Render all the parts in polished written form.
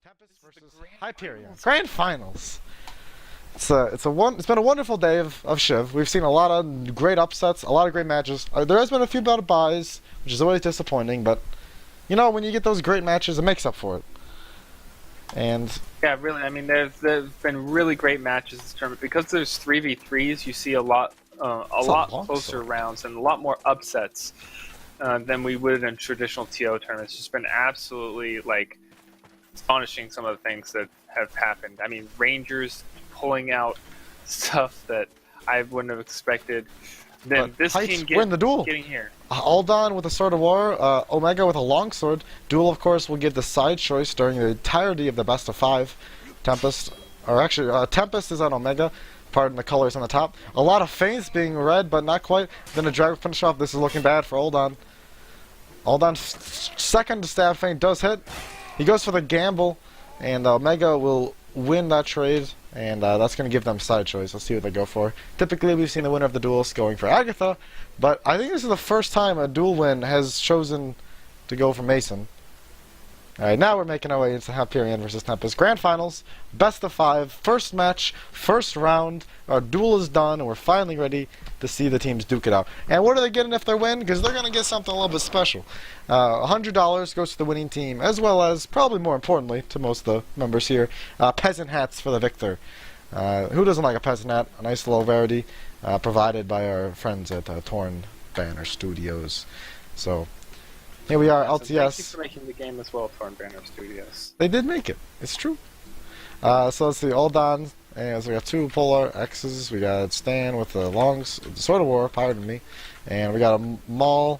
Tempest versus Hyperion. Grand Finals. It's been a wonderful day of Shiv. We've seen a lot of great upsets, a lot of great matches. There has been a few bad buys, which is always disappointing, but you know, when you get those great matches, it makes up for it. And yeah, really, I mean, there's been really great matches this tournament because there's 3v3s. You see a lot closer rounds and a lot more upsets than we would in traditional TO tournaments. It's just been absolutely astonishing some of the things that have happened. I mean, Rangers pulling out stuff that I wouldn't have expected. Then but this team win the duel. Getting here. Uldon with a Sword of War, Omega with a longsword. Duel, of course, will give the side choice during the entirety of the best of 5. Tempest is on Omega. Pardon the colors on the top. A lot of feints being read, but not quite. Then a drag finish off. This is looking bad for Uldon. Uldon's second stab feint does hit. He goes for the gamble, and Omega will win that trade, and that's going to give them side choice. Let's see what they go for. Typically, we've seen the winner of the duels going for Agatha, but I think this is the first time a duel win has chosen to go for Mason. Alright, now we're making our way into Hyperion versus Tempest. Grand Finals, best of 5, first match, first round. Our duel is done, and we're finally ready to see the teams duke it out. And what are they getting if they win? Because they're going to get something a little bit special. $100 goes to the winning team, as well as, probably more importantly, to most of the members here, peasant hats for the victor. Who doesn't like a peasant hat? A nice little rarity, provided by our friends at Torn Banner Studios. So, here we are, LTS. Thank you for making the game as well, Torn Banner Studios. They did make it. It's true. So let's see, Uldon. And so we got 2 polar X's. We got Stan with the Sword of War, pardon me. And we got a Maul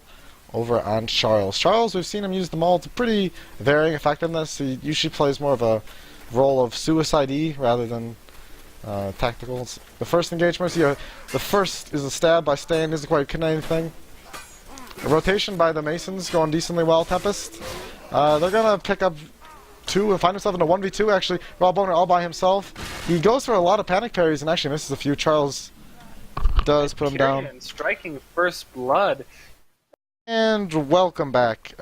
over on Charles. Charles, we've seen him use the Maul to pretty varying effectiveness. He usually plays more of a role of suicide-y rather than tactical. The first engagement, the first is a stab by Stan, isn't quite connect anything. A rotation by the Masons going decently well. Tempest, they're going to pick up 2 and find himself in a 1v2 actually. Ravel all by himself. He goes for a lot of panic parries and actually misses a few. Charles does put him down. Striking first blood. And welcome back.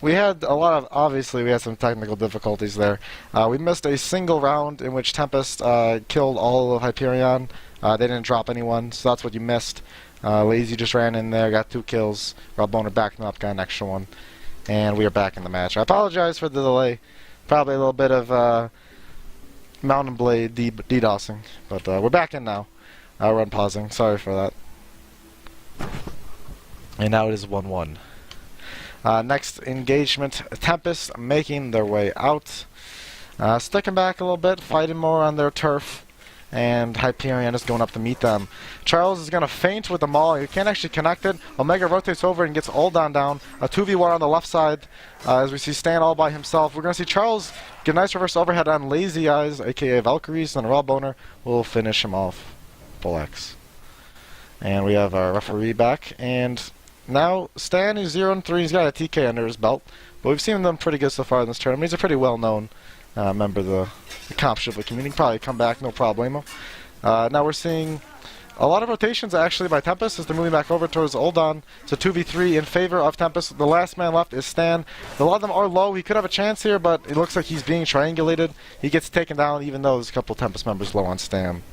We had obviously we had some technical difficulties there. We missed a single round in which Tempest killed all of Hyperion. They didn't drop anyone, so that's what you missed. Lazy just ran in there, got 2 kills. Ravel backed him up, got an extra one. And we are back in the match. I apologize for the delay. Probably a little bit of Mountain Blade DDoSing. But we're back in now. We're unpausing. Sorry for that. And now it is 1-1. Next engagement, Tempest making their way out. Sticking back a little bit, fighting more on their turf. And Hyperion is going up to meet them. Charles is going to feint with the Maul. He can't actually connect it. Omega rotates over and gets Uldon down. A 2v1 on the left side as we see Stan all by himself. We're going to see Charles get a nice reverse overhead on Lazy Eyes, aka Valkyries, and Ravel will finish him off. Full X. And we have our referee back. And now Stan is 0-3. He's got a TK under his belt. But we've seen them pretty good so far in this tournament. He's a pretty well-known member of the comp Shiv community. Probably come back, no problemo. Now we're seeing a lot of rotations actually by Tempest as they're moving back over towards Uldon. It's a 2v3 in favor of Tempest. The last man left is Stan. A lot of them are low. He could have a chance here, but it looks like he's being triangulated. He gets taken down even though there's a couple Tempest members low on Stan.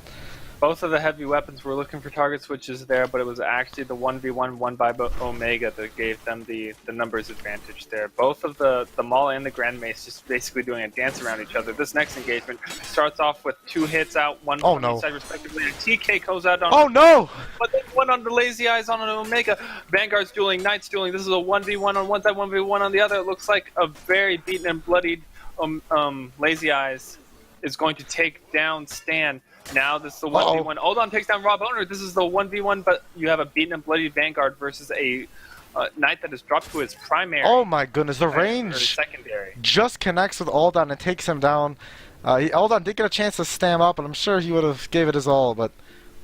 Both of the heavy weapons were looking for target switches there, but it was actually the 1v1 won by Omega that gave them the numbers advantage there. Both of the Maul and the Grand Mace just basically doing a dance around each other. This next engagement starts off with 2 hits out, one on each side respectively. And TK goes out on but then one on the Lazy Eyes on an Omega. Vanguard's dueling, Knights dueling. This is a 1v1 on one side, 1v1 on the other. It looks like a very beaten and bloodied Lazy Eyes is going to take down Stan. Now this is the 1v1. Uldon takes down Ravel. This is the 1v1, but you have a beaten and bloody Vanguard versus a Knight that is dropped to his primary. Oh my goodness, the range secondary just connects with Uldon and takes him down. Uldon did get a chance to stand up, and I'm sure he would have gave it his all, but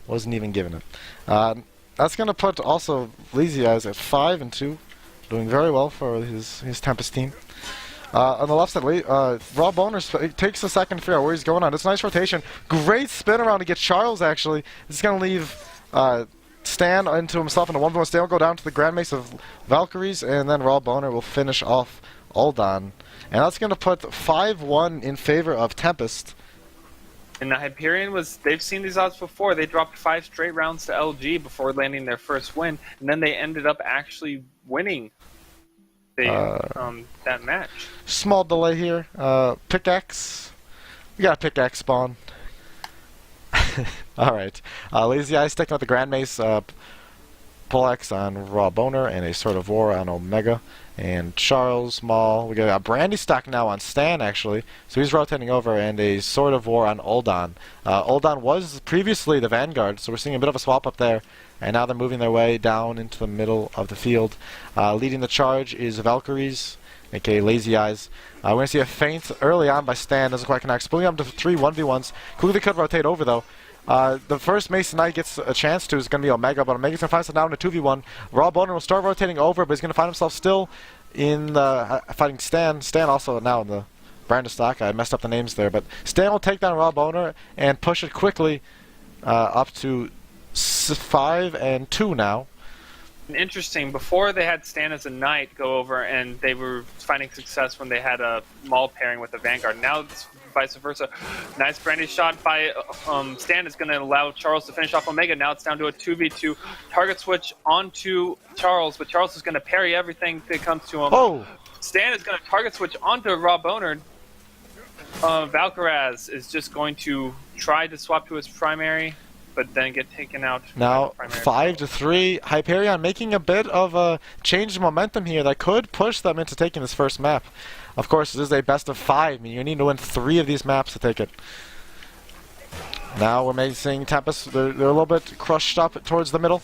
wasn't even given it. That's going to put also Lazy Eyes at 5-2, doing very well for his Tempest team. On the left side, Ravel takes the second to figure out where he's going on. It's a nice rotation. Great spin around to get Charles, actually. It's going to leave Stan into himself in a 1v1. Stan will go down to the Grand Mace of Valkyries, and then Ravel will finish off Uldon. And that's going to put 5-1 in favor of Tempest. And the Hyperion they've seen these odds before. They dropped 5 straight rounds to LG before landing their first win, and then they ended up actually winning that match. Small delay here. Pickaxe. We got a pickaxe spawn. Alright. Lazy Eye sticking with the Grand Mace. Pull-X on Raw Boner and a Sword of War on Omega. And Charles, Maul. We got a Brandy stock now on Stan, actually. So he's rotating over, and a Sword of War on Uldon. Uldon was previously the Vanguard, so we're seeing a bit of a swap up there. And now they're moving their way down into the middle of the field. Leading the charge is Valkyries, aka Lazy Eyes. We're going to see a feint early on by Stan. Doesn't quite connect. Splitting up to 3 1v1s. Quickly could rotate over, though. The first Mason Knight gets a chance to is going to be Omega, but Omega's going to find himself down in a 2v1. Raw Boner will start rotating over, but he's going to find himself still in fighting Stan. Stan also now in the Brandon stock. I messed up the names there, but Stan will take down Raw Boner and push it quickly up to 5-2 now. Interesting. Before they had Stan as a knight go over, and they were finding success when they had a Maul pairing with a Vanguard. Now it's vice versa. Nice brandy shot by Stan is going to allow Charles to finish off Omega. Now it's down to a 2v2. Target switch onto Charles, but Charles is going to parry everything that comes to him. Oh! Stan is going to target switch onto Raw Boner. Valkyraz is just going to try to swap to his primary, but then get taken out. Now 5-3. Hyperion making a bit of a change in momentum here that could push them into taking this first map. Of course, this is a best of 5. I mean, you need to win 3 of these maps to take it. Now we're seeing Tempest. They're a little bit crushed up towards the middle.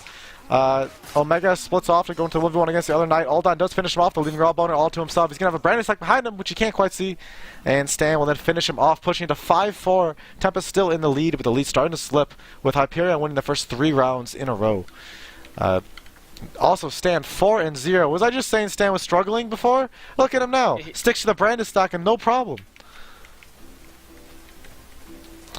Omega splits off to go into 1v1 against the other Knight. Uldon does finish him off, leaving Raw Boner all to himself. He's going to have a Brandon stack behind him, which you can't quite see. And Stan will then finish him off, pushing to 5-4. Tempest still in the lead, with the lead starting to slip, with Hyperion winning the first 3 rounds in a row. Also, Stan 4-0. Was I just saying Stan was struggling before? Look at him now. Sticks to the Brandon stock and no problem.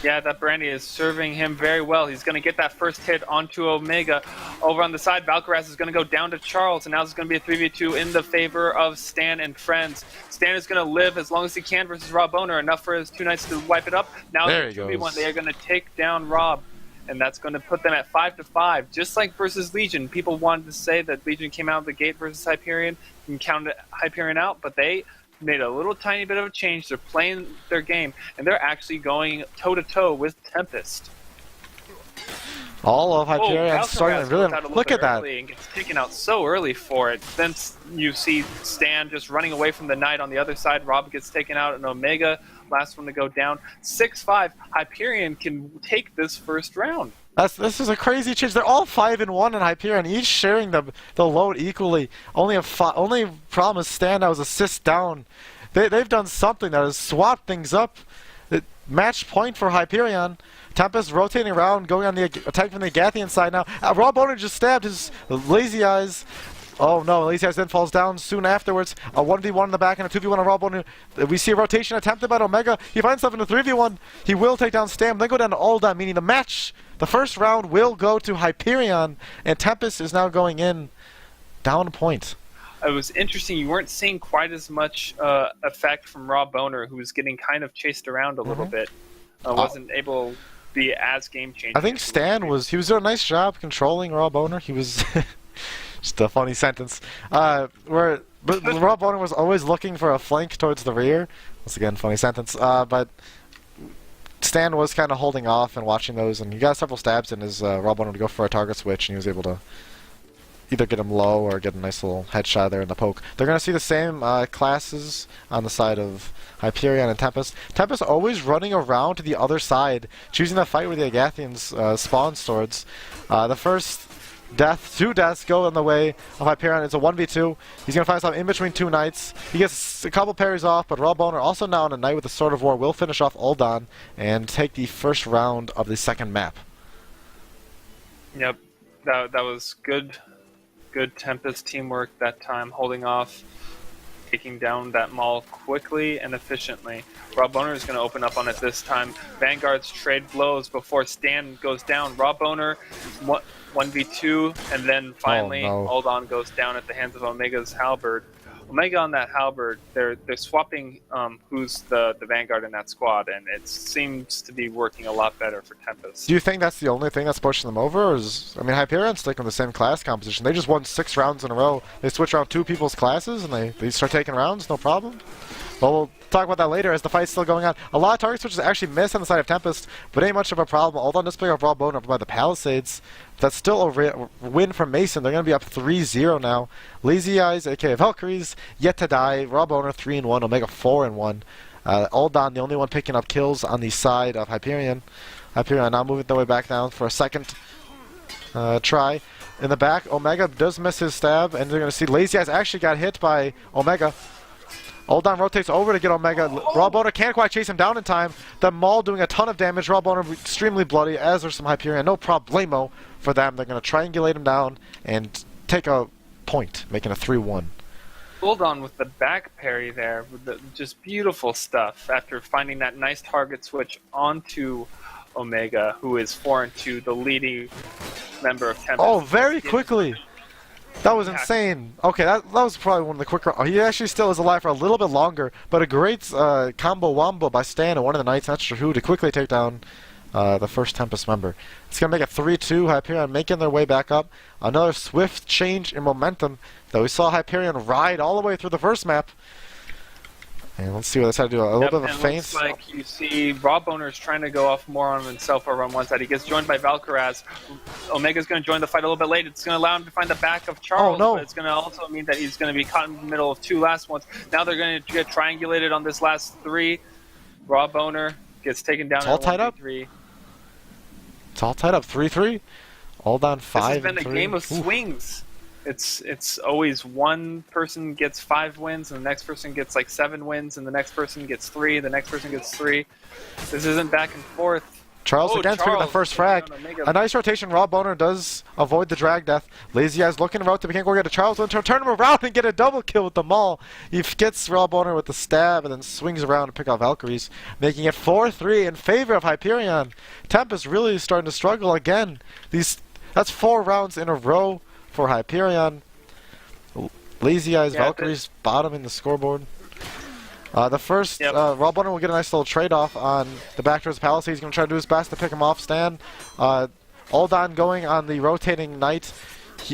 Yeah, that brandy is serving him very well. He's going to get that first hit onto Omega. Over on the side, Valkyraz is going to go down to Charles, and now it's going to be a 3v2 in the favor of Stan and friends. Stan is going to live as long as he can versus Raw Boner, enough for his 2 Knights to wipe it up. Now there he 2v1, goes. they are going to take down Rob, and that's going to put them at 5-5. Just like versus Legion, people wanted to say that Legion came out of the gate versus Hyperion and counted Hyperion out, but they made a little tiny bit of a change. They're playing their game, and they're actually going toe-to-toe with Tempest. All of Hyperion starting to really look at that. And gets taken out so early for it. Then you see Stan just running away from the Knight on the other side. Rob gets taken out, and Omega, last one to go down. 6-5. Hyperion can take this first round. This is a crazy change. They're all 5-1 in Hyperion, each sharing the load equally. Only problem is Stan that was assist down. They've done something that has swapped things up. Match point for Hyperion. Tempest rotating around, going on the attack from the Agathian side now. Raw Boner just stabbed his Lazy Eyes. Oh no, Lazy Eyes then falls down soon afterwards. A 1v1 in the back and a 2v1 on Raw Boner. We see a rotation attempted by Omega. He finds himself in a 3v1. He will take down Stam, then go down to Uldon, meaning the match, the first round will go to Hyperion, and Tempest is now going in down a point. It was interesting. You weren't seeing quite as much effect from Raw Boner, who was getting kind of chased around a little bit. Wasn't able to be as game-changing. I think Stan was doing a nice job controlling Raw Boner. He was... Just a funny sentence. But Raw Boner was always looking for a flank towards the rear. Once again, funny sentence. But Stan was kind of holding off and watching those, and he got several stabs in his Raw Boner to go for a target switch, and he was able to either get him low or get a nice little headshot there in the poke. They're going to see the same classes on the side of Hyperion and Tempest. Tempest always running around to the other side, choosing the fight where the Agathians spawn swords. The first two deaths go in the way of Hyperion. It's a 1v2. He's going to find himself in between 2 Knights. He gets a couple parries off, but Raw Boner, also now on a Knight with the Sword of War, will finish off Uldon and take the first round of the second map. Yep, that was good Tempest teamwork that time, holding off, taking down that Maul quickly and efficiently. Raw Boner is going to open up on it this time. Vanguards trade blows before Stan goes down. Raw Boner 1v2, and then finally Uldon goes down at the hands of Omega's halberd. Omega on that halberd, they're swapping who's the vanguard in that squad, and it seems to be working a lot better for Tempest. Do you think that's the only thing that's pushing them over? Or is, I mean, Hyperion's sticking with the same class composition. They just won 6 rounds in a row. They switch around 2 people's classes, and they start taking rounds, no problem. Well, we'll talk about that later as the fight's still going on. A lot of target switches actually miss on the side of Tempest, but ain't much of a problem. Uldon does pick up Raw Bone up by the Palisades. That's still a win for Mason. They're going to be up 3-0 now. Lazy Eyes, aka Valkyries, yet to die. Raw Boner 3-1, Omega 4-1. Uldon, the only one picking up kills on the side of Hyperion. Hyperion now moving their way back down for a second try. In the back, Omega does miss his stab, and they're going to see Lazy Eyes actually got hit by Omega. Uldon rotates over to get Omega. Raw Boner can't quite chase him down in time. The Maul doing a ton of damage. Raw Boner extremely bloody, as there's some Hyperion. No problemo for them. They're going to triangulate him down and take a point, making a 3-1. Uldon with the back parry there, with the, just beautiful stuff after finding that nice target switch onto Omega, who is 4-2, the leading member of Tempest. Oh, very quickly. That was insane. Okay, that was probably one of the quicker. He actually still is alive for a little bit longer, but a great combo wombo by Stan and one of the Knights, not sure who, to quickly take down the first Tempest member. It's going to make it 3-2. Hyperion making their way back up. Another swift change in momentum, though we saw Hyperion ride all the way through the first map. And let's see what they decide to do. A little bit of a feint. Looks like you see Raw Boner's trying to go off more on himself over on one side. He gets joined by Valkyraz. Omega's going to join the fight a little bit late. It's going to allow him to find the back of Charles, but it's going to also mean that he's going to be caught in the middle of 2 last ones. Now they're going to get triangulated on this last 3. Raw Boner gets taken down. It's all tied up. It's all tied up. 3-3. All down 5. This has been a game of swings. It's always one person gets 5 wins, and the next person gets like 7 wins, and the next person gets 3, the next person gets 3. This isn't back and forth. Charles again picking the first frag. A nice rotation. Raw Boner does avoid the drag death. Lazy Eyes looking around, but he can't go get a Charles. Turn him around and get a double kill with the Maul. He gets Raw Boner with the stab and then swings around to pick out Valkyries, making it 4-3 in favor of Hyperion. Tempest really starting to struggle again. That's 4 rounds in a row for Hyperion. Lazy Eyes, Valkyries bottoming the scoreboard. The first, Raw Boner will get a nice little trade-off on the back towards Palisade. He's going to try to do his best to pick him off. Stan, Uldon going on the rotating Knight.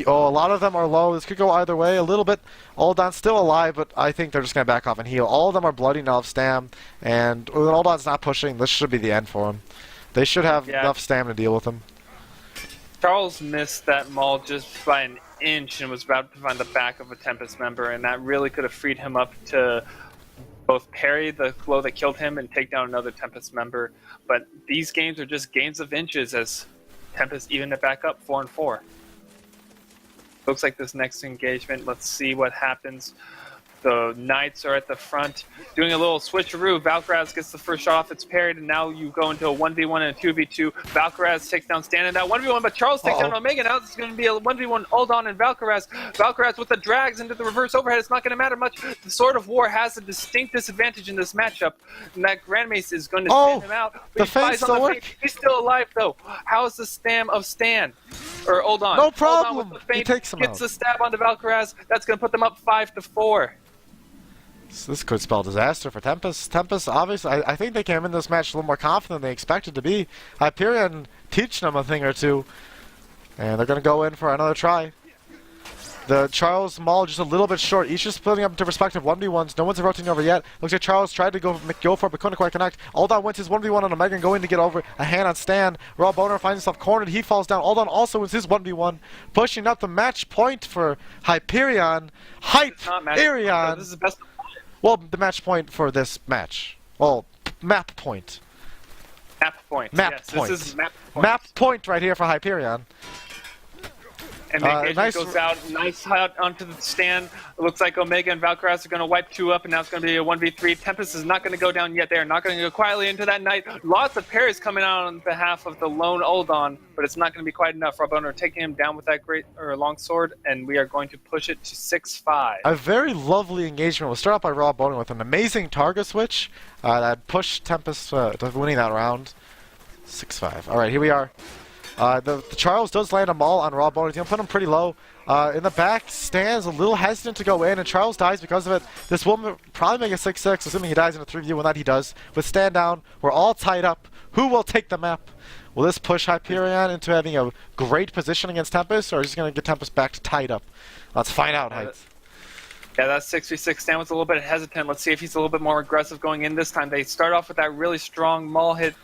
A lot of them are low. This could go either way a little bit. Uldon's still alive, but I think they're just going to back off and heal. All of them are bloody now of Stam, and when Uldon's not pushing, this should be the end for him. They should have enough Stam to deal with him. Charles missed that Maul just by an inch and was about to find the back of a Tempest member, and that really could have freed him up to both parry the blow that killed him and take down another Tempest member. But these games are just games of inches as Tempest even it back up 4-4. Looks like this next engagement, let's see what happens. The Knights are at the front doing a little switcheroo. Valkyraz gets the first shot off, it's parried, and now you go into a 1v1 and a 2v2. Valkyraz takes down Stan in that 1v1, but Charles takes down Omega. Now it's going to be a 1v1 Uldon and Valkyraz. Valkyraz with the drags into the reverse overhead. It's not going to matter much. The Sword of War has a distinct disadvantage in this matchup, and that Grand Mace is going to stand him out. But the feint still works. He's still alive, though. How's the stam of Stan? Or Uldon. No problem. Uldon with the feint, he takes him gets the stab onto Valkyraz. That's going to put them up 5-4. So this could spell disaster for Tempest. Tempest, obviously, I think they came in this match a little more confident than they expected to be. Hyperion teaching them a thing or two. And they're going to go in for another try. The Charles Maul just a little bit short. Each just splitting up into respective 1v1s. No one's rotating over yet. Looks like Charles tried to go for it, but couldn't quite connect. Uldon wins his 1v1 on Omega and going to get over a hand on Stan. Raw Boner finds himself cornered. He falls down. Uldon also wins his 1v1, pushing up the match point for Hyperion. Hyperion. This is the best. Well, the match point for this match. Well, map point. Map point. Map point. This is map point. Map point right here for Hyperion. And the engagement goes out, nice out onto the stand. It looks like Omega and Valkyraz are going to wipe 2 up, and now it's going to be a 1v3. Tempest is not going to go down yet. They are not going to go quietly into that Knight. Lots of parries coming out on behalf of the lone Uldon, but it's not going to be quite enough. Raw Boner taking him down with that long sword, and we are going to push it to 6-5. A very lovely engagement. We'll start off by Raw Boner with an amazing target switch that pushed Tempest to winning that round. 6-5. All right, here we are. The Charles does land a maul on Raw Boner. He's going to put him pretty low. In the back, Stan's a little hesitant to go in, and Charles dies because of it. This will probably make a 6-6, assuming he dies in a 3v1 that he does. With Stan down, we're all tied up. Who will take the map? Will this push Hyperion into having a great position against Tempest, or is he going to get Tempest back to tied up? Let's find out, Height. Yeah, that 6v6 Stan was a little bit hesitant. Let's see if he's a little bit more aggressive going in this time. They start off with that really strong maul hit.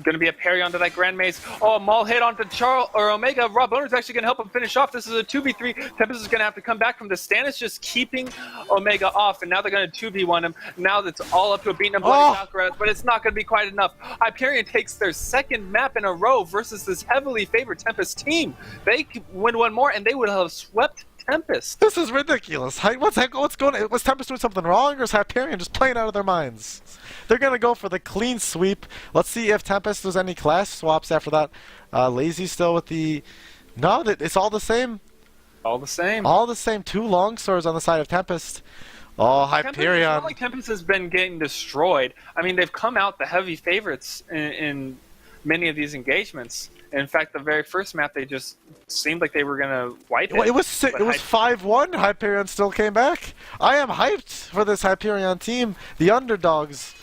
Going to be a parry onto that Grand Mace. Oh, a maul hit onto Charles or Omega. Rob Boner's actually going to help him finish off. This is a 2v3. Tempest is going to have to come back from this. Stan is just keeping Omega off, and now they're going to 2v1 him. Now that's all up to a beaten up bloody Valkyraz, but it's not going to be quite enough. Hyperion takes their second map in a row versus this heavily favored Tempest team. They win one more, and they would have swept Tempest. This is ridiculous. What's going on? Was Tempest doing something wrong, or is Hyperion just playing out of their minds? They're going to go for the clean sweep. Let's see if Tempest does any class swaps after that. Lazy still with the... No, it's all the same. All the same. All the same. 2 long swords on the side of Tempest. Oh, Hyperion. It's not like Tempest has been getting destroyed. I mean, they've come out the heavy favorites in many of these engagements. In fact, the very first map, they just seemed like they were going to wipe it. Well, it was 5-1. Hyperion still came back. I am hyped for this Hyperion team. The underdogs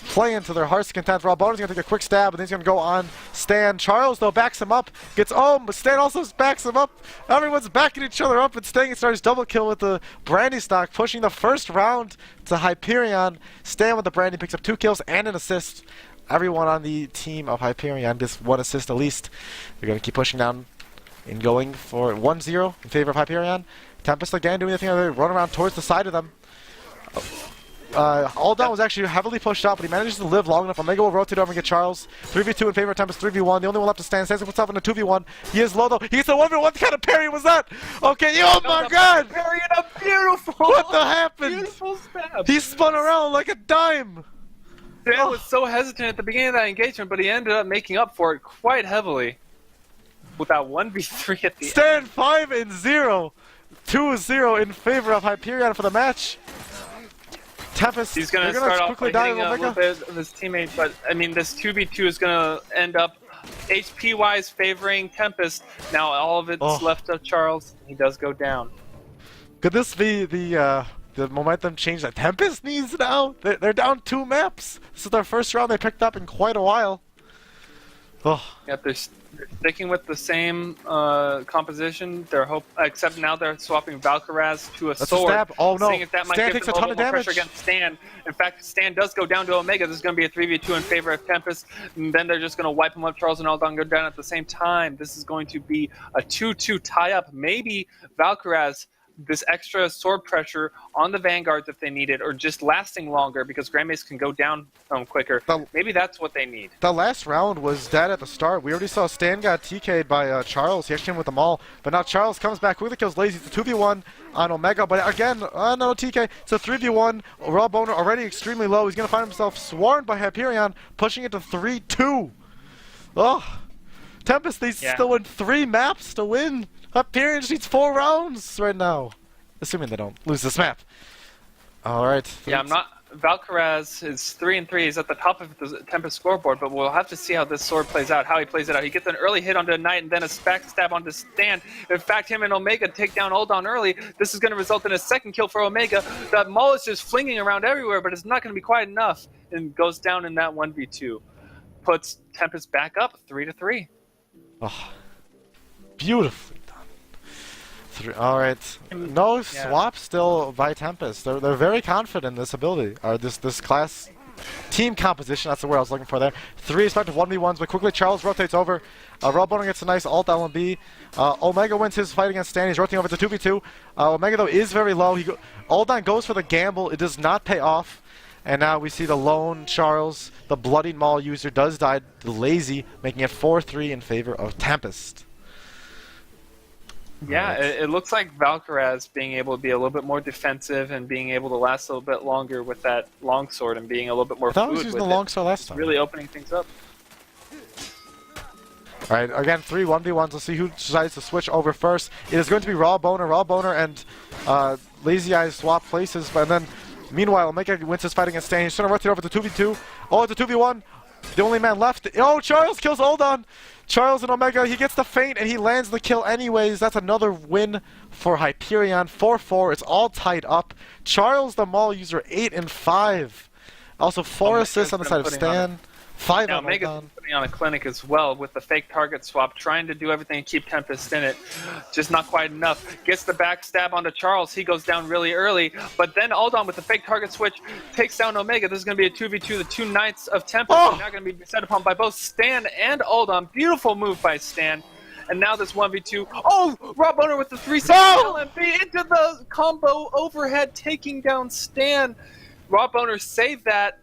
play into their heart's content. Raw Boner's going to take a quick stab, and then he's going to go on Stan. Charles, though, backs him up. Gets but Stan also backs him up. Everyone's backing each other up, and Stan starts double kill with the Brandy stock, pushing the first round to Hyperion. Stan with the Brandy picks up 2 kills and an assist. Everyone on the team of Hyperion gets 1 assist at least. They're going to keep pushing down and going for 1-0 in favor of Hyperion. Tempest again doing the thing where they run around towards the side of them. Uldon was actually heavily pushed out, but he manages to live long enough. Omega will rotate over and get Charles. 3v2 in favor of Tempest, 3v1. The only one left to stand. Stands himself in a 2v1. He is low though. He gets a 1v1. What kind of parry was that? Okay, oh my god! Parry and a beautiful! What the happened? Beautiful stab. He spun around like a dime! Stan was so hesitant at the beginning of that engagement, but he ended up making up for it quite heavily with that 1v3 at the end. Stan 5-0, 2-0 in favor of Hyperion for the match. Tempest, he's going to start off by hitting a little bit of his teammate, but I mean, this 2v2 is going to end up HP-wise favoring Tempest. Now all of it's left of Charles. He does go down. Could this be the momentum change that Tempest needs now? They're down 2 maps. This is their first round they picked up in quite a while. Yep, they're sticking with the same composition. Except now they're swapping Valkyraz to a sword. Stab. Oh no! Seeing if that might Stan give takes them a ton of more damage. pressure against Stan. In fact, Stan does go down to Omega. This is going to be a 3v2 in favor of Tempest. And then they're just going to wipe him up. Charles and Uldon go down at the same time. This is going to be a 2-2 tie-up. Maybe Valkyraz, this extra sword pressure on the vanguards if they need it, or just lasting longer because Grand Mace can go down quicker. Maybe that's what they need. The last round was dead at the start. We already saw Stan got TK'd by Charles. He actually came with them all. But now Charles comes back, quickly kills Lazy. It's a 2v1 on Omega. But again, no TK. It's a 3v1. Raw Boner already extremely low. He's going to find himself swarmed by Hyperion, pushing it to 3-2. Tempest needs to still win 3 maps to win. Hyperion just needs 4 rounds right now. Assuming they don't lose this map. Alright. Yeah, Valkyraz is 3-3. He's at the top of the Tempest scoreboard, but we'll have to see how this sword plays out, how he plays it out. He gets an early hit onto Knight and then a backstab onto Stan. In fact, him and Omega take down Uldon early. This is going to result in a second kill for Omega. That maul is just flinging around everywhere, but it's not going to be quite enough, and goes down in that 1v2. Puts Tempest back up 3-3. Beautifully done. Alright. No swap still by Tempest. They're very confident in this ability. Or this class team composition, that's the word I was looking for there. 3 respective 1v1s, but quickly Charles rotates over. Raw Boner gets a nice alt LMB. Omega wins his fight against Stan. He's rotating over to 2v2. Omega though is very low. Uldon goes for the gamble. It does not pay off. And now we see the lone Charles, the bloodied maul user, does die to Lazy, making it 4-3 in favor of Tempest. Yeah, it looks like Valkyraz being able to be a little bit more defensive and being able to last a little bit longer with that longsword and being a little bit more fluid with it. I thought he was using the longsword last time. Really opening things up. Alright, again, 3 1v1s. Let's see who decides to switch over first. It is going to be Raw Boner. Raw Boner and Lazy Eyes swap places, but then meanwhile, Omega wins his fight against Stan. He's trying to rotate over to 2v2. Oh, it's a 2v1. The only man left. Oh, Charles kills Uldon. Charles and Omega, he gets the feint and he lands the kill anyways. That's another win for Hyperion. 4-4. It's all tied up. Charles, the Maul user, 8 and 5. Also 4 assists on the side of Stan. 5 on Omega's Uldon. putting on a clinic as well with the fake target swap, trying to do everything to keep Tempest in it. Just not quite enough. Gets the backstab onto Charles. He goes down really early. But then Uldon with the fake target switch takes down Omega. This is going to be a 2v2. The two Knights of Tempest are now going to be set upon by both Stan and Uldon. Beautiful move by Stan. And now this 1v2. Oh! Rob Boner with the 3-6 LMP into the combo overhead, taking down Stan. Rob Boner saved that.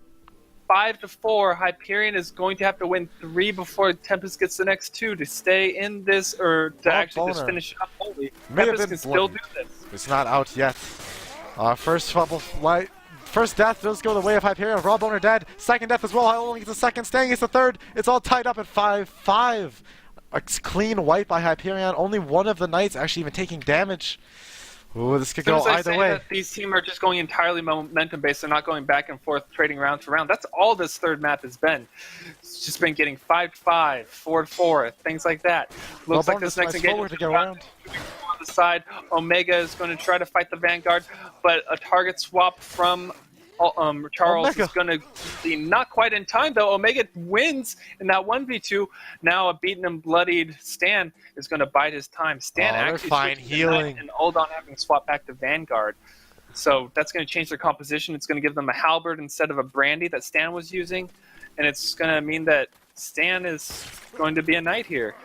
5-4. Hyperion is going to have to win 3 before Tempest gets the next 2 to stay in this, or to actually just finish it up wholly. Tempest can still do this. It's not out yet. First death does go the way of Hyperion. Rob Boner dead. Second death as well. Only gets the second. Staying gets the third. It's all tied up at 5-5. A clean wipe by Hyperion. Only one of the Knights actually even taking damage. Ooh, this could go either way. That these teams are just going entirely momentum based. They're not going back and forth, trading round to round. That's all this third map has been. It's just been getting 5-5, 4-4, things like that. Looks like this next engagement to get around. On the side, Omega is going to try to fight the Vanguard, but a target swap from Charles is going to be not quite in time, though. Omega wins in that 1v2. Now a beaten and bloodied Stan is going to bide his time. Stan actually fine healing, and Uldon having swapped back to Vanguard. So that's going to change their composition. It's going to give them a halberd instead of a brandy that Stan was using. And it's going to mean that Stan is going to be a knight here.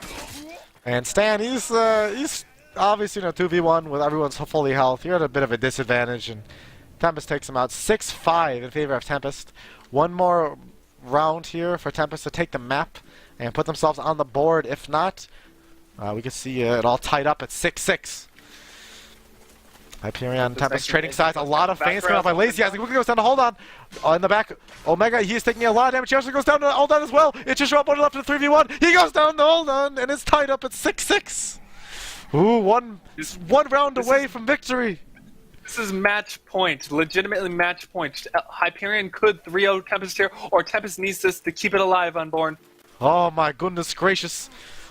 And Stan, he's obviously in a 2v1 with everyone's fully health. You're at a bit of a disadvantage, and Tempest takes him out 6-5 in favor of Tempest. One more round here for Tempest to take the map and put themselves on the board. If not, we can see it all tied up at 6-6. Hyperion, Tempest trading sides. A lot of feints coming out by Lazy Eyes. Quickly goes down to Uldon. In the back, Omega, he's taking a lot of damage. He also goes down to Uldon as well. It's just Rob left to the 3v1. He goes down to Uldon, and it's tied up at 6-6. Ooh, one round away from victory. This is match point, legitimately match point. Hyperion could 3-0 Tempest here, or Tempest needs this to keep it alive, Unborn. Oh my goodness gracious.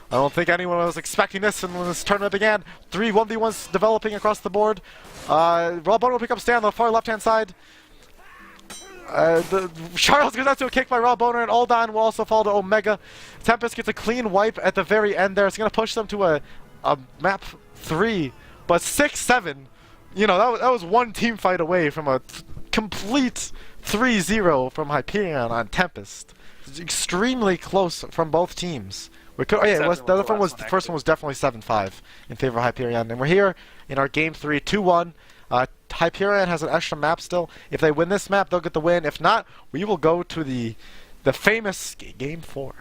I don't think anyone was expecting this when this tournament began. 3 1v1s developing across the board. Rob Boner will pick up Stan on the far left-hand side. Charles goes out to a kick by Rob Boner, and Uldon will also fall to Omega. Tempest gets a clean wipe at the very end there. It's going to push them to a map 3, but 6-7. You know, that was one team fight away from a complete 3-0 from Hyperion on Tempest. It's extremely close from both teams. The first one was definitely 7-5 in favor of Hyperion. And we're here in our game 3, 2-1. Hyperion has an extra map still. If they win this map, they'll get the win. If not, we will go to the famous game 4.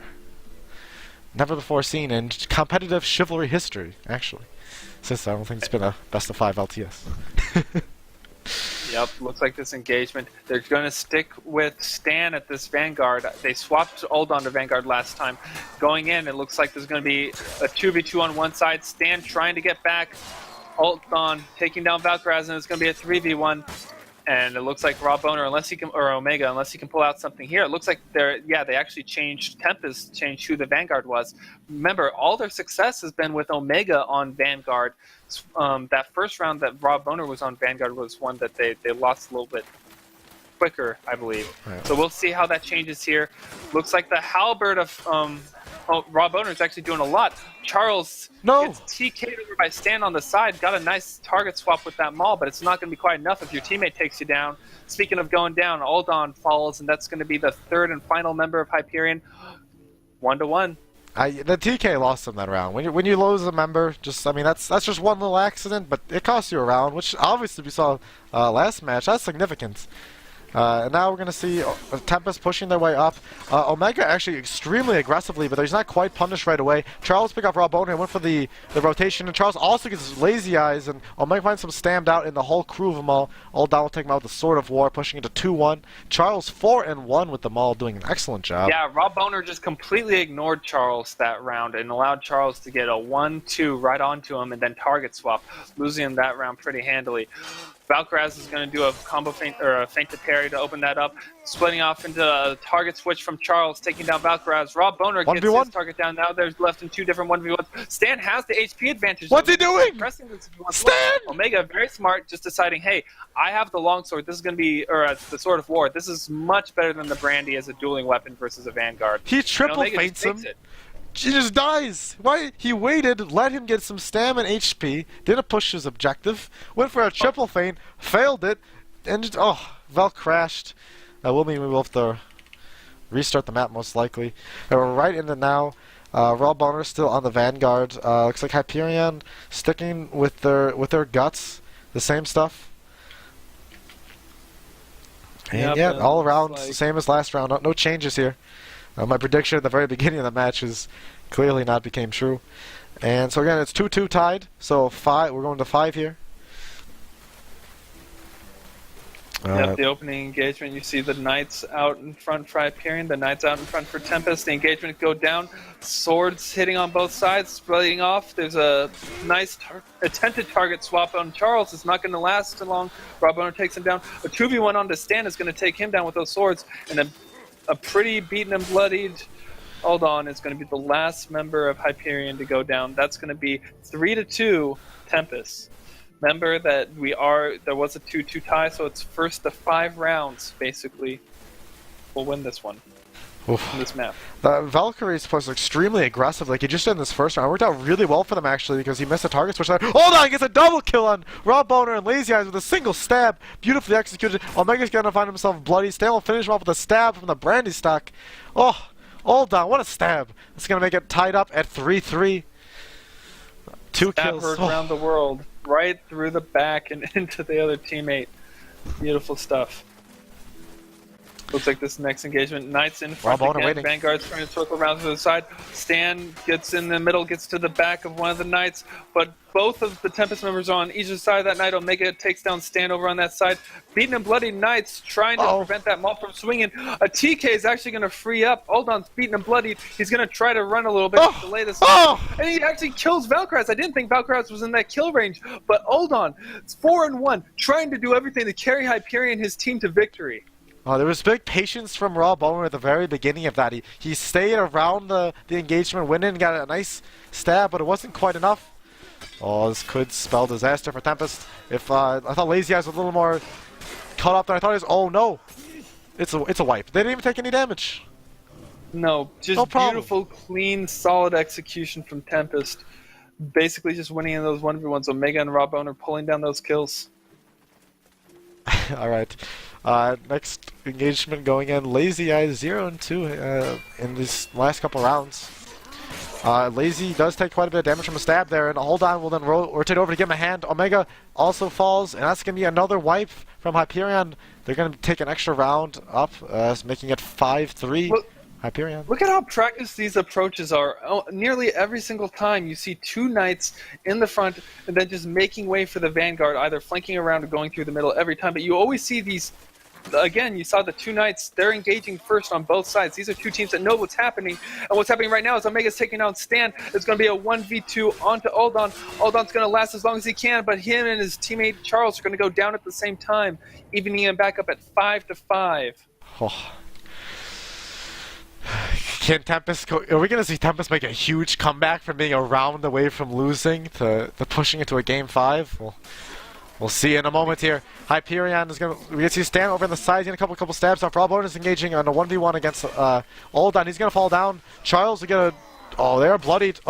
Never before seen in competitive chivalry history, actually. Since I don't think it's been a best of 5 LTS. Yep, looks like this engagement. They're going to stick with Stan at this Vanguard. They swapped Uldon to Vanguard last time. Going in, it looks like there's going to be a 2v2 on one side. Stan trying to get back. Uldon taking down Valkyraz, and it's going to be a 3v1. And it looks like Rob Boner, or Omega, unless he can pull out something here. It looks like they actually Tempest changed who the Vanguard was. Remember, all their success has been with Omega on Vanguard. That first round that Rob Boner was on Vanguard was one that they lost a little bit quicker, I believe. Right. So we'll see how that changes here. Looks like the halberd of Rob Boner is actually doing a lot. Charles gets TK'd over by Stan on the side. Got a nice target swap with that Maul, but it's not going to be quite enough if your teammate takes you down. Speaking of going down, Uldon falls, and that's going to be the third and final member of Hyperion. 1-1. The TK lost him that round. When you lose a member, that's just one little accident, but it costs you a round, which obviously we saw last match. That's significant. And now we're going to see Tempest pushing their way up. Omega actually extremely aggressively, but he's not quite punished right away. Charles picked up Rob Boner and went for the rotation, and Charles also gets his Lazy Eyes, and Omega finds him stammed out in the whole crew of them all. Uldon will take him out with the Sword of War, pushing into 2-1. Charles 4-1 with them all, doing an excellent job. Yeah, Rob Boner just completely ignored Charles that round and allowed Charles to get a 1-2 right onto him and then target swap, losing him that round pretty handily. Valkyraz is going to do a combo feint or a feint to parry to open that up, splitting off into a target switch from Charles, taking down Valkyraz. Rob Boner gets 1v1. his target down. Now there's left in 2 different 1v1s. Stan has the HP advantage. What's he doing? Pressing this if he wants to Stan! win. Omega, very smart, just deciding, hey, I have the longsword. This is going to be, or the Sword of War. This is much better than the Brandy as a dueling weapon versus a Vanguard. He triple feints him. She just dies. Why? He waited, let him get some stamina and HP, didn't push his objective, went for a triple feint, failed it, and just, Val crashed. Will mean we will have to restart the map most likely. And we're right into now. Raw Boner still on the Vanguard. Looks like Hyperion sticking with their guts, the same stuff. And yeah, all around like... same as last round. No changes here. My prediction at the very beginning of the match is clearly not became true. And so again, it's 2-2 tied. So 5. We're going to 5 here. Yep, the opening engagement, you see the Knights out in front for Hyperion, the Knights out in front for Tempest. The engagement go down, swords hitting on both sides, splitting off. There's a nice attempted target swap on Charles. It's not going to last too long. Rob Boner takes him down. A 2v1 on to Stan is going to take him down with those swords. And then a pretty beaten and bloodied Uldon is going to be the last member of Hyperion to go down. That's going to be 3-2 Tempest. Remember that there was a 2-2 tie, so it's first to 5 rounds, basically. We'll win this one. In this map. Valkyries was extremely aggressive, like he just did in this first round. It worked out really well for them actually because he missed a target switch. Hold on, he gets a double kill on Rob Boner and Lazy Eyes with a single stab. Beautifully executed. Omega's gonna find himself bloody. Stan will finish him off with a stab from the Brandy stock. Oh, hold on, what a stab. It's gonna make it tied up at 3-3. 2 kills. Heard around the world, right through the back and into the other teammate. Beautiful stuff. Looks like this next engagement, Knights in front again, Vanguard's trying to circle around to the side. Stan gets in the middle, gets to the back of one of the Knights, but both of the Tempest members are on each side of that Knight. Omega takes down Stan over on that side. Beaten and bloody Knights trying to prevent that Maul from swinging. A TK is actually going to free up. Uldon's beaten and bloodied. He's going to try to run a little bit to delay this. And he actually kills Valkyraz. I didn't think Valkyraz was in that kill range, but Uldon, it's 4-1, trying to do everything to carry Hyperion and his team to victory. There was big patience from Raw Boner at the very beginning of that. He stayed around the engagement, went in, got a nice stab, but it wasn't quite enough. This could spell disaster for Tempest. If I thought Lazy Eyes was a little more caught up than I thought it was. Oh no, it's a wipe. They didn't even take any damage. No, just beautiful, clean, solid execution from Tempest. Basically, just winning in those 1v1s. Omega and Raw Boner pulling down those kills. All right. Next engagement going in, Lazy Eyes 0-2 in these last couple rounds. Lazy does take quite a bit of damage from a stab there, and Hold On will then rotate over to give him a hand. Omega also falls, and that's going to be another wipe from Hyperion. They're going to take an extra round up, making it 5-3. Hyperion. Look at how practiced these approaches are. Nearly every single time you see 2 Knights in the front and then just making way for the Vanguard, either flanking around or going through the middle every time. But you always see these, again, you saw the 2 Knights, they're engaging first on both sides. These are 2 teams that know what's happening. And what's happening right now is Omega's taking down Stan. It's going to be a 1v2 onto Uldon. Uldon's going to last as long as he can, but him and his teammate Charles are going to go down at the same time, evening him back up at 5-5. Can Tempest go? Are we going to see Tempest make a huge comeback from being a round away from losing to pushing into a game 5? We'll see in a moment here. Hyperion is going to... We can see Stan over on the side. He's going to couple stabs off. Rob Boner is engaging on a 1v1 against Uldon. He's going to fall down. Charles is going to... they're bloodied.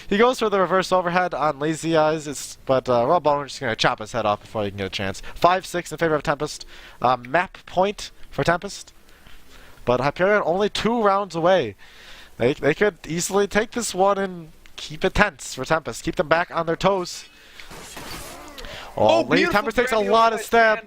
He goes for the reverse overhead on Lazy Eyes. But Rob Boner is just going to chop his head off before he can get a chance. 5-6 in favor of Tempest. Map point for Tempest. But Hyperion only 2 rounds away. They could easily take this one and keep it tense for Tempest. Keep them back on their toes. Lady Tempest takes a lot of stab.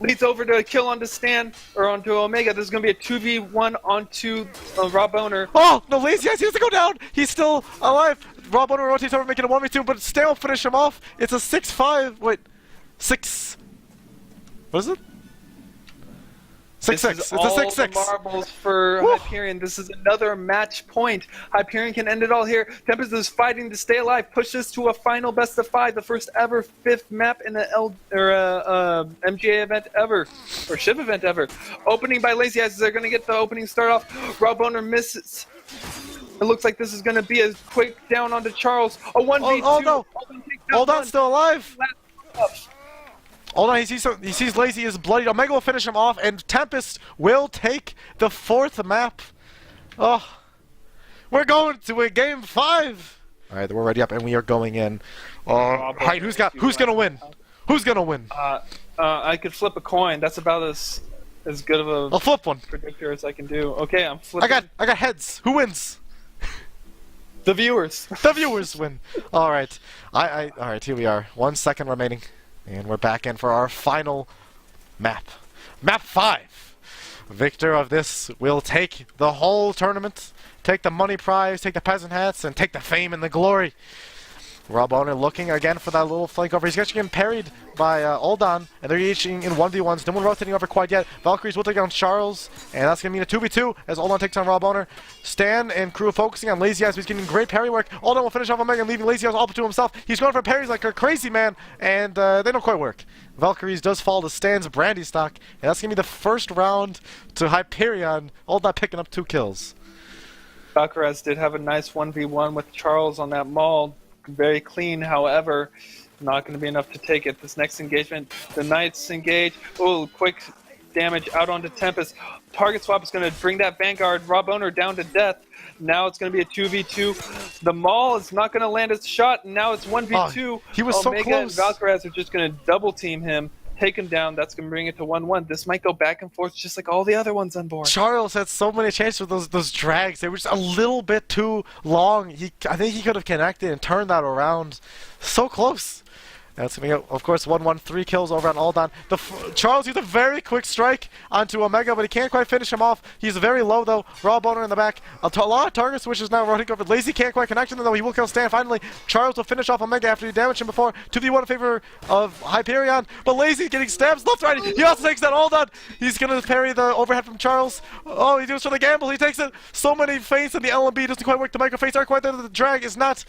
Leads over to a kill onto Stan, or onto Omega. This is going to be a 2v1 onto Rob Boner. No, Lazy Eyes, he has to go down. He's still alive. Rob Boner rotates over, making a 1v2, but Stan will finish him off. It's a 6-5. Wait, 6. What is it? This 6-6. is It's a all 6-6. the marbles for Woo. Hyperion. This is another match point. Hyperion can end it all here. Tempest is fighting to stay alive. Pushes to a final best of 5, the first ever 5th map in an MGA event ever, or ship event ever. Opening by Lazy Eyes. They're going to get the opening start off. Raw Boner misses. It looks like this is going to be a quick down onto Charles. A 1v2. Oh no! Uldon's still alive. Hold on, he sees Lazy is bloodied. Omega will finish him off, and Tempest will take the 4th map. Oh, we're going to a game 5. All right, we're ready up, and we are going in. Height, who's gonna win? Who's gonna win? I could flip a coin. That's about as good of a I'll flip one. predictor as I can do. Okay, I'm flipping. I got heads. Who wins? The viewers. The viewers win. All right, all right. Here we are. 1 second remaining. And we're back in for our final map. Map 5. Victor of this will take the whole tournament, take the money prize, take the peasant hats, and take the fame and the glory. Rob Owner looking again for that little flank over. He's actually getting parried by Uldon, and they're each in 1v1s. No one rotating over quite yet. Valkyries will take on Charles, and that's going to mean a 2v2 as Uldon takes on Rob Owner. Stan and crew focusing on Lazy Eyes, who's getting great parry work. Uldon will finish off Omega, leaving Lazy Eyes all to himself. He's going for parries like a crazy man, and they don't quite work. Valkyries does fall to Stan's Brandy stock, and that's going to be the first round to Hyperion. Uldon picking up 2 kills. Valkyraz did have a nice 1v1 with Charles on that maul. Very clean, however, not going to be enough to take it. This next engagement, the Knights engage. Oh, quick damage out onto Tempest. Target swap is going to bring that Vanguard Rob Owner down to death. Now it's going to be a 2v2. The maul is not going to land its shot, and now it's 1v2. Oh, he was Omega so close. and Valkyraz are just going to double team him, take him down. That's going to bring it to 1-1. This might go back and forth just like all the other ones Unborn. Charles had so many chances with those drags. They were just a little bit too long. I think he could have connected and turned that around. So close. That's going to be, of course, 1-1, 3 kills over on Uldon. Charles used a very quick strike onto Omega, but he can't quite finish him off. He's very low, though. Raw Boner in the back. A lot of target switches now running over. Lazy can't quite connect him, though. He will kill Stan. Finally, Charles will finish off Omega after he damaged him before. 2v1 in favor of Hyperion, but Lazy getting stabs left, right. He also takes that Uldon. He's going to parry the overhead from Charles. Oh, he goes for the gamble. He takes it. So many feints, and the LMB doesn't quite work. The micro feints aren't quite there. The drag is not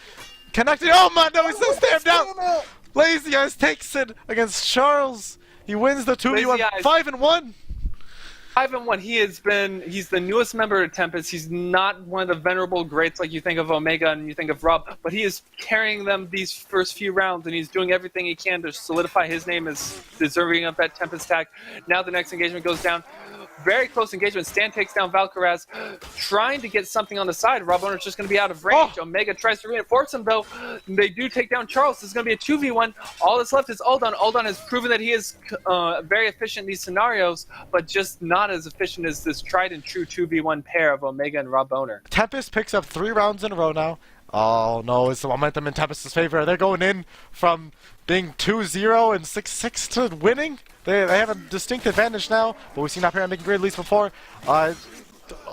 connected. Oh, man, no, he's still stabbed out. Lazy Eyes takes it against Charles. He wins the 2v1. 5-1. 5-1. He's the newest member of Tempest. He's not one of the venerable greats like you think of Omega and you think of Rob, but he is carrying them these first few rounds, and he's doing everything he can to solidify his name as deserving of that Tempest tag. Now the next engagement goes down. Very close engagement. Stan takes down Valkyraz, trying to get something on the side. Rob Owner's just going to be out of range. Oh. Omega tries to reinforce him, though. They do take down Charles. This is going to be a 2v1. All that's left is Uldon. Uldon has proven that he is very efficient in these scenarios, but just not as efficient as this tried and true 2v1 pair of Omega and Rob Owner. Tempest picks up 3 rounds in a row now. Oh no, it's the momentum in Tempest's favor. They're going in from being 2-0 and 6-6 to winning. They have a distinct advantage now, but we've seen Hyperion making great leads before.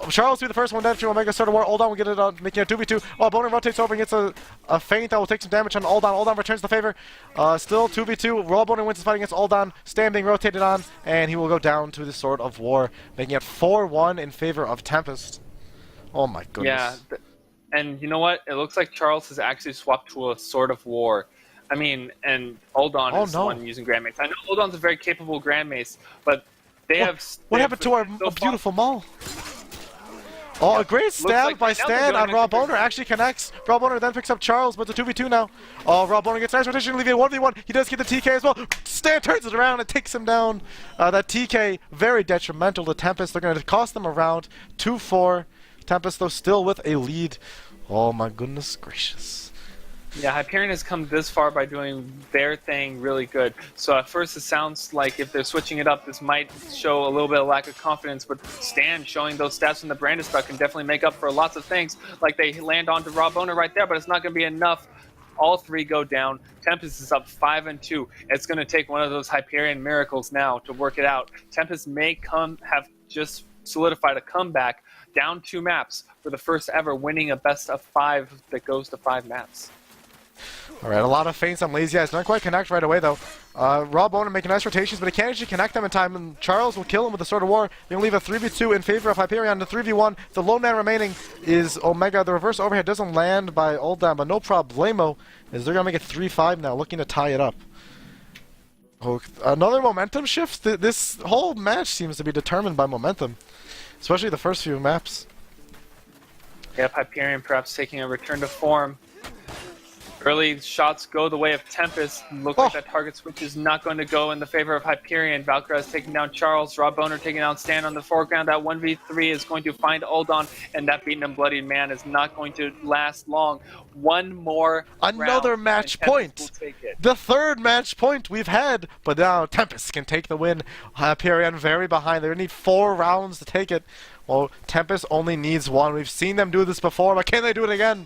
Charles will be the first one dead to Omega start a war. Uldon will get it on, making a 2v2. Oh, Boner rotates over and gets a feint that will take some damage on Uldon. Uldon returns the favor. Still 2v2. Raw Boner wins his fight against Uldon. Stan being rotated on, and he will go down to the Sword of War, making it 4-1 in favor of Tempest. Oh my goodness. Yeah, and you know what? It looks like Charles has actually swapped to a Sword of War. I mean, and Uldon is the one using Grand Mace. I know Uldon's a very capable Grand Mace, but they have... What happened to our beautiful maul? Oh, a great stab by Stan on Raw Boner. Actually connects. Raw Boner then picks up Charles, but it's a 2v2 now. Oh, Raw Boner gets nice rotation, leaving it 1v1. He does get the TK as well. Stan turns it around and takes him down. That TK, very detrimental to Tempest. They're going to cost them around 2-4. Tempest, though, still with a lead. Oh, my goodness gracious. Yeah, Hyperion has come this far by doing their thing really good. So at first it sounds like if they're switching it up, this might show a little bit of lack of confidence, but Stan showing those stats from the Brandis stock can definitely make up for lots of things. Like they land onto Raw Boner right there, but it's not going to be enough. All 3 go down. Tempest is up 5-2. It's going to take one of those Hyperion miracles now to work it out. Tempest may have just solidified a comeback down 2 maps for the first ever winning a best of 5 that goes to 5 maps. Alright, a lot of feints on Lazy Eyes. Not quite connect right away, though. Raw Boner making nice rotations, but he can't actually connect them in time, and Charles will kill him with the Sword of War. They're going to leave a 3v2 in favor of Hyperion. The 3v1, the lone man remaining is Omega. The reverse overhead doesn't land by Uldon, but no problemo, as they're going to make it 3-5 now, looking to tie it up. Oh, another momentum shift? This whole match seems to be determined by momentum, especially the first few maps. Yep, Hyperion perhaps taking a return to form. Early shots go the way of Tempest. Look like that target switch is not going to go in the favor of Hyperion. Valkyraz taking down Charles. Raw Boner taking down Stan on the foreground. That 1v3 is going to find Uldon, and that beaten and bloodied man is not going to last long. One more Another round, match and point. Tempest will take it. The third match point we've had, but now Tempest can take the win. Hyperion very behind. They need 4 rounds to take it. Well, Tempest only needs 1. We've seen them do this before, but can they do it again?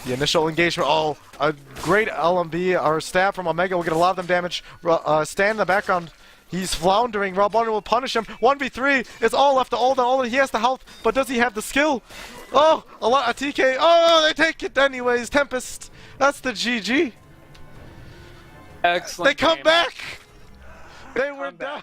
The initial engagement, a great LMB, or stab from Omega will get a lot of them damage. Stan in the background, he's floundering. Raw Boner will punish him. 1v3, it's all left to Uldon. He has the health, but does he have the skill? Oh, a TK. Oh, they take it anyways. Tempest, that's the GG. Excellent. They come game. back. They were down.